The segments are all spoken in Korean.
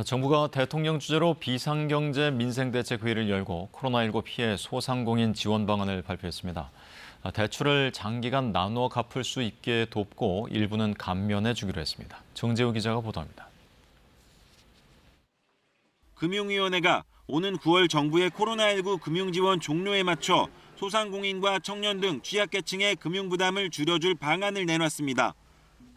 정부가 대통령 주재로 비상경제 민생대책회의를 열고 코로나19 피해 소상공인 지원 방안을 발표했습니다. 대출을 장기간 나누어 갚을 수 있게 돕고 일부는 감면해 주기로 했습니다. 정재우 기자가 보도합니다. 금융위원회가 오는 9월 정부의 코로나19 금융지원 종료에 맞춰 소상공인과 청년 등 취약계층의 금융부담을 줄여줄 방안을 내놨습니다.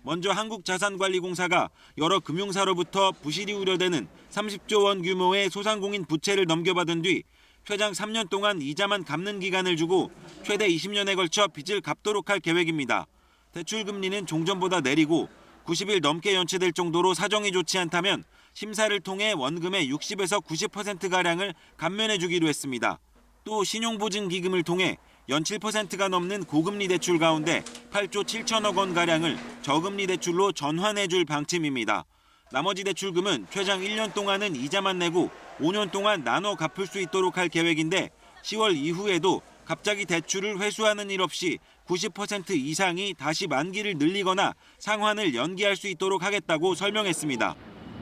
먼저 한국자산관리공사가 여러 금융사로부터 부실이 우려되는 30조 원 규모의 소상공인 부채를 넘겨받은 뒤 최장 3년 동안 이자만 갚는 기간을 주고 최대 20년에 걸쳐 빚을 갚도록 할 계획입니다. 대출 금리는 종전보다 내리고 90일 넘게 연체될 정도로 사정이 좋지 않다면 심사를 통해 원금의 60에서 90%가량을 감면해 주기로 했습니다. 또 신용보증기금을 통해 연 7%가 넘는 고금리 대출 가운데 8조 7천억 원가량을 저금리 대출로 전환해 줄 방침입니다. 나머지 대출금은 최장 1년 동안은 이자만 내고 5년 동안 나눠 갚을 수 있도록 할 계획인데 10월 이후에도 갑자기 대출을 회수하는 일 없이 90% 이상이 다시 만기를 늘리거나 상환을 연기할 수 있도록 하겠다고 설명했습니다.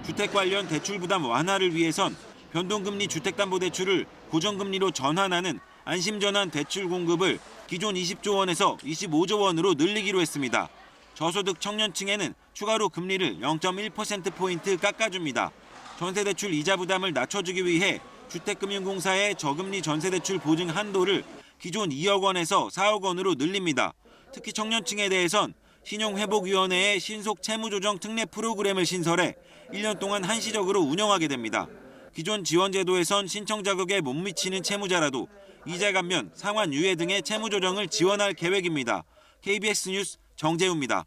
주택 관련 대출 부담 완화를 위해선 변동금리 주택담보대출을 고정금리로 전환하는 안심전환 대출 공급을 기존 20조 원에서 25조 원으로 늘리기로 했습니다. 저소득 청년층에는 추가로 금리를 0.1%포인트 깎아줍니다. 전세대출 이자 부담을 낮춰주기 위해 주택금융공사의 저금리 전세대출 보증 한도를 기존 2억 원에서 4억 원으로 늘립니다. 특히 청년층에 대해선 신용회복위원회의 신속 채무조정 특례 프로그램을 신설해 1년 동안 한시적으로 운영하게 됩니다. 기존 지원제도에선 신청 자격에 못 미치는 채무자라도 이자 감면, 상환 유예 등의 채무 조정을 지원할 계획입니다. KBS 뉴스 정재우입니다.